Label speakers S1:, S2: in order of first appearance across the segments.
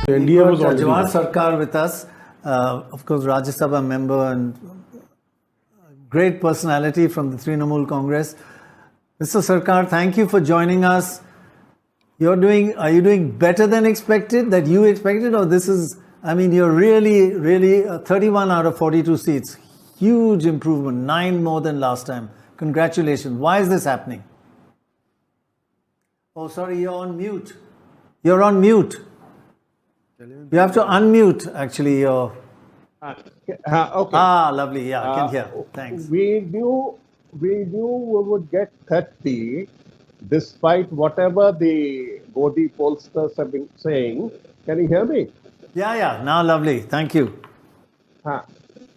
S1: NDA was already
S2: Jawhar
S1: there.
S2: Sircar with us, of course, Rajya Sabha member and great personality from the Trinamool Congress. Mr. Sircar, thank you for joining us. Are you doing better than expected, that you expected, or this is, I mean, you're really 31 out of 42 seats. Huge improvement, 9 more than last time. Congratulations. Why is this happening? Oh, sorry, you're on mute. You're on mute. You have to unmute, actually.
S3: Okay.
S2: Ah, lovely. Yeah, I can hear. Thanks.
S3: We knew we would get 30, despite whatever the Modi pollsters have been saying. Can you hear me?
S2: Yeah. Now, lovely. Thank you.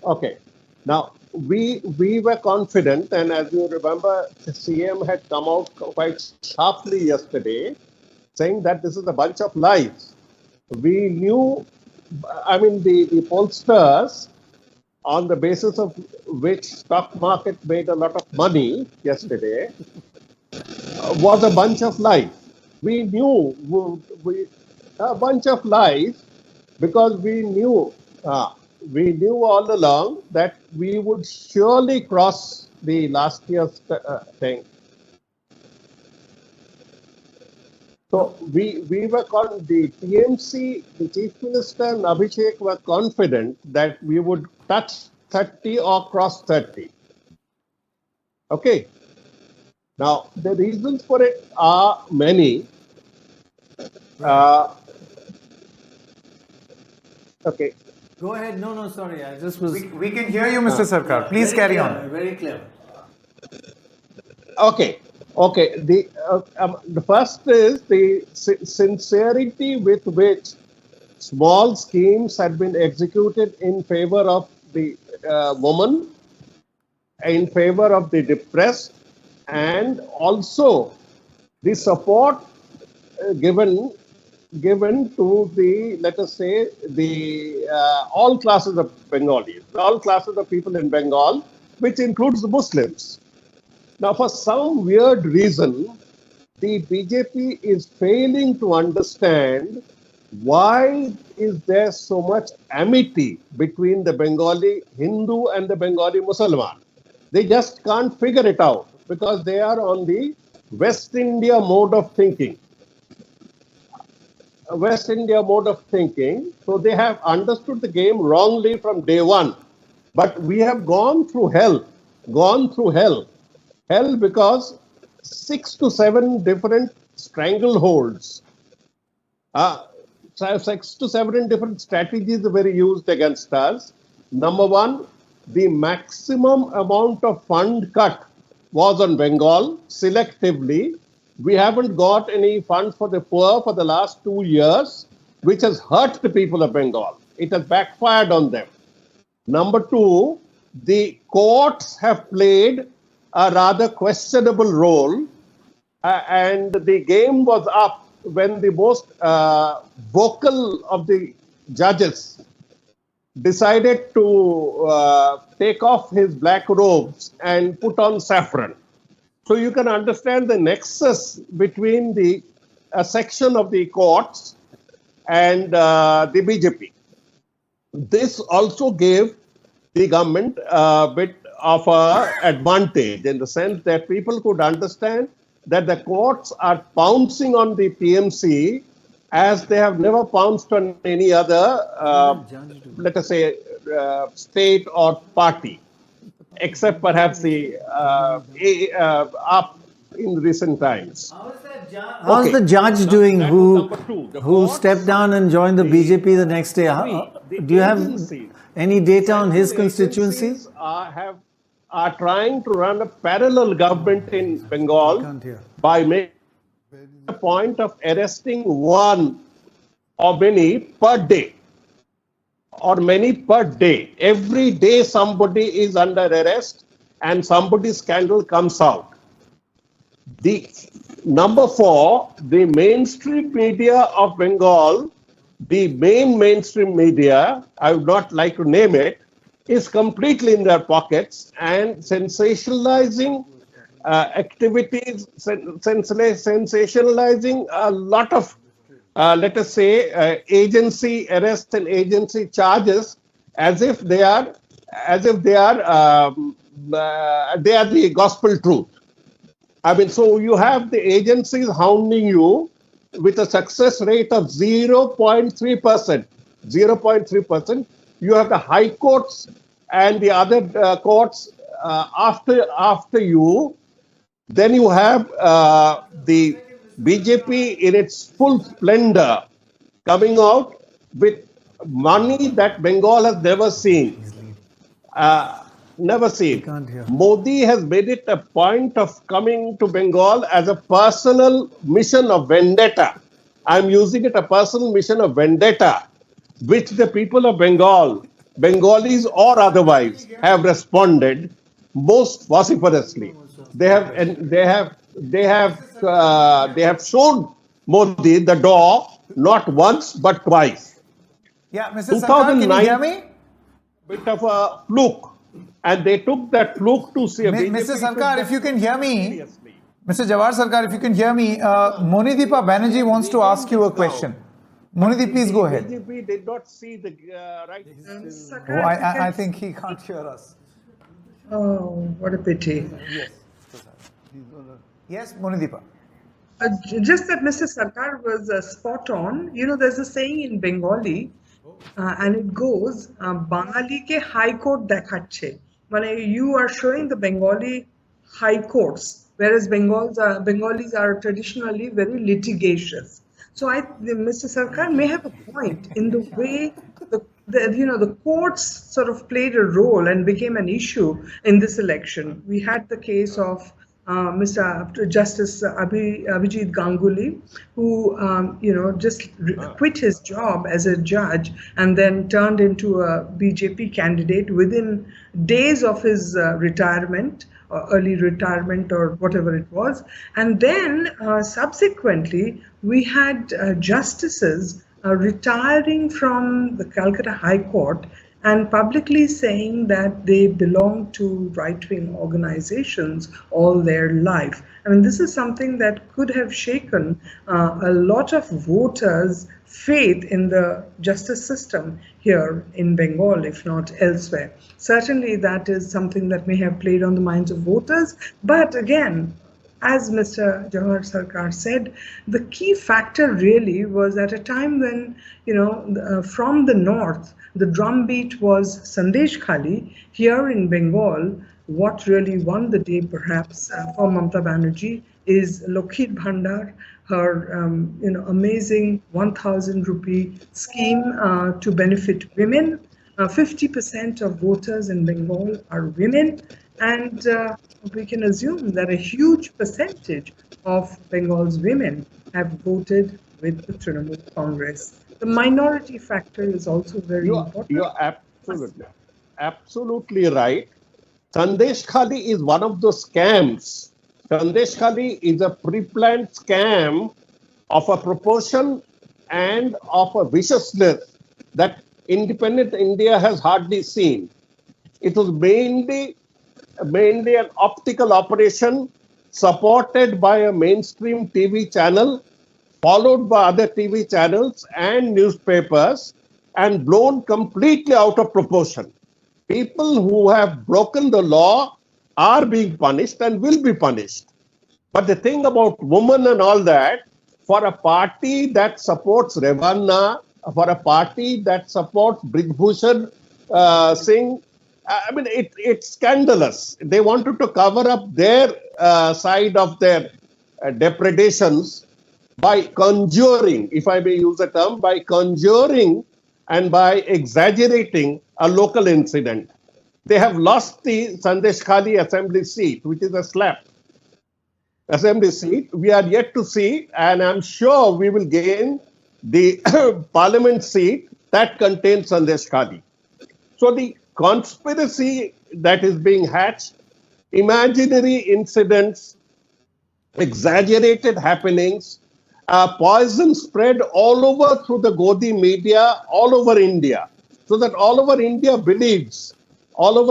S3: Okay. Now, we were confident, and as you remember, the CM had come out quite sharply yesterday, saying that this is a bunch of lies. We knew, I mean, the pollsters, on the basis of which stock market made a lot of money yesterday, was a bunch of lies. We knew a bunch of lies because we knew all along that we would surely cross the last year's thing. So we were the TMC, the Chief Minister and Abhishek were confident that we would touch 30 or cross 30. Okay. Now, the reasons for it are many. Okay.
S2: Go ahead. No, sorry. I just was...
S4: We can hear you, Mr. Sircar. Please carry on.
S2: Very clear.
S3: Okay. The first is the sincerity with which small schemes had been executed in favor of the woman, in favor of the depressed, and also the support given to the, let us say, the all classes of Bengalis, all classes of people in Bengal, which includes the Muslims. Now, for some weird reason, the BJP is failing to understand why is there so much amity between the Bengali Hindu and the Bengali Muslim. They just can't figure it out because they are on the West India mode of thinking. So they have understood the game wrongly from day one. But we have gone through hell. Hell because 6 to 7 different strangleholds. 6 to 7 different strategies were used against us. Number one, the maximum amount of fund cut was on Bengal selectively. We haven't got any funds for the poor for the last 2 years, which has hurt the people of Bengal. It has backfired on them. Number two, the courts have played a rather questionable role, and the game was up when the most vocal of the judges decided to take off his black robes and put on saffron. So you can understand the nexus between the section of the courts and the BJP. This also gave the government a bit of an advantage in the sense that people could understand that the courts are pouncing on the TMC as they have never pounced on any other, let us say, state or party, except perhaps the up in recent times.
S2: How's the judge doing who stepped down and joined the BJP the next day? Do you have any data on his constituency?
S3: Are trying to run a parallel government in Bengal by making a point of arresting one or many per day. Every day somebody is under arrest and somebody's scandal comes out. The number 4, the mainstream media of Bengal, the main mainstream media, I would not like to name it, is completely in their pockets and sensationalizing activities, sensationalizing a lot of let us say, agency arrest and agency charges as if they are, they are the gospel truth. I mean, so you have the agencies hounding you with a success rate of 0.3%. 0.3%. You have the high courts and the other courts after you. Then you have the BJP in its full splendor coming out with money that Bengal has never seen. Never seen.
S2: can't hear.
S3: Modi has made it a point of coming to Bengal as a personal mission of vendetta. I'm using it a personal mission of vendetta, which the people of Bengal, Bengalis or otherwise, have responded most vociferously. They have shown Modi the door not once but twice.
S4: Yeah, Mr. Sarkar, can you
S3: 2009
S4: hear me?
S3: bit of a fluke, and they took that fluke to see a
S4: Mr. Sarkar, if you can hear me,
S3: seriously.
S4: Mr. Jawhar Sircar, if you can hear me, Monideepa Banerjee wants to ask you a question. Monidi, please go ahead.
S3: BJP did not see the right.
S4: Oh, I think he can't hear us.
S1: Oh, what a pity.
S4: Yes, Monideepa.
S1: Just that Mr. Sarkar was spot on. You know, there's a saying in Bengali, and it goes, Bangali ke high court dekhache. You are showing the Bengali high courts, whereas Bengalis are traditionally very litigious. So Mr. Sarkar may have a point in the way the courts sort of played a role and became an issue in this election. We had the case of Mr. Justice Abhijit Ganguly, who just quit his job as a judge and then turned into a BJP candidate within days of his retirement, or early retirement, or whatever it was. And then subsequently, we had justices retiring from the Calcutta High Court and publicly saying that they belong to right-wing organizations all their life. I mean, this is something that could have shaken a lot of voters' faith in the justice system here in Bengal, if not elsewhere. Certainly, that is something that may have played on the minds of voters. But again, as Mr. Jawhar Sircar said, the key factor really was at a time when, from the north, the drumbeat was Sandesh Khali. Here in Bengal, what really won the day perhaps for Mamata Banerjee is Lokhir Bhandar, her amazing 1,000 rupee scheme to benefit women. 50% of voters in Bengal are women, and we can assume that a huge percentage of Bengal's women have voted with the Trinamool Congress. The minority factor is also very important.
S3: You're absolutely right. Sandesh Khali is one of those scams. Sandesh Khali is a pre-planned scam of a proportion and of a viciousness that independent India has hardly seen. It was mainly an optical operation supported by a mainstream TV channel, followed by other TV channels and newspapers, and blown completely out of proportion. People who have broken the law are being punished and will be punished. But the thing about women and all that, for a party that supports Revanna, for a party that supports Brijbhushan Singh, I mean, it's scandalous. They wanted to cover up their side of their depredations by conjuring, if I may use the term, by conjuring and by exaggerating a local incident. They have lost the Sandesh Khali assembly seat, which is a slap. Assembly seat, we are yet to see, and I'm sure we will gain the parliament seat that contains Sandesh Khali. So the conspiracy that is being hatched, imaginary incidents, exaggerated happenings, poison spread all over through the Godi media, all over India, so that all over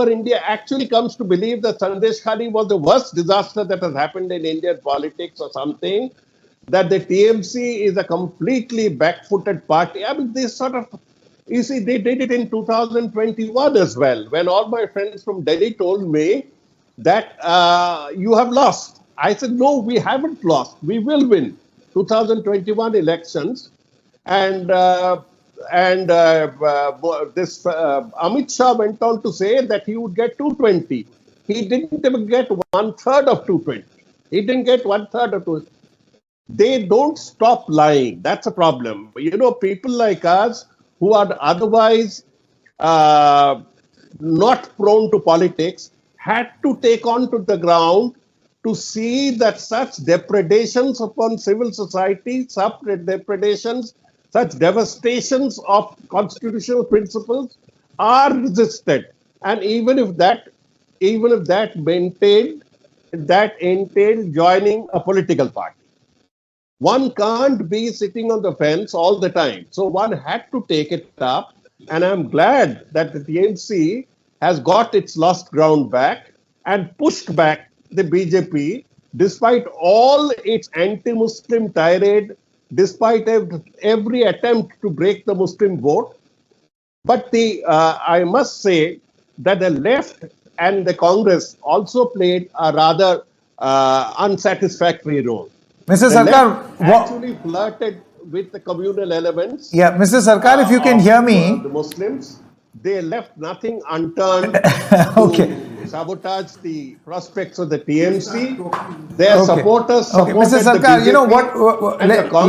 S3: India actually comes to believe that Sandesh Khali was the worst disaster that has happened in Indian politics or something. that the TMC is a completely back-footed party. I mean, they sort of, you see, they did it in 2021 as well, when all my friends from Delhi told me that you have lost. I said, no, we haven't lost. We will win 2021 elections. And this Amit Shah went on to say that he would get 220. He didn't even get 1/3 of 220. He didn't get 1/3 of 220. They don't stop lying. That's a problem. You know, people like us who are otherwise not prone to politics had to take on to the ground to see that such depredations upon civil society, such depredations, such devastations of constitutional principles are resisted. And even if that entailed joining a political party. One can't be sitting on the fence all the time. So one had to take it up. And I'm glad that the TMC has got its lost ground back and pushed back the BJP, despite all its anti-Muslim tirade, despite every attempt to break the Muslim vote. But I must say that the left and the Congress also played a rather unsatisfactory role.
S4: Mr.
S3: The
S4: Sircar,
S3: left actually flirted with the communal elements.
S4: Yeah, Mr. Sircar, if you can hear me.
S3: The Muslims, they left nothing unturned
S4: Okay.
S3: to sabotage the prospects of the TMC. Their supporters supported
S4: Mr. Sircar,
S3: the BJP,
S4: you know what?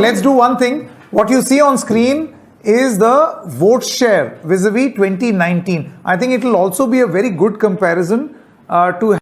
S4: Let's do one thing. What you see on screen is the vote share vis-a-vis 2019. I think it will also be a very good comparison to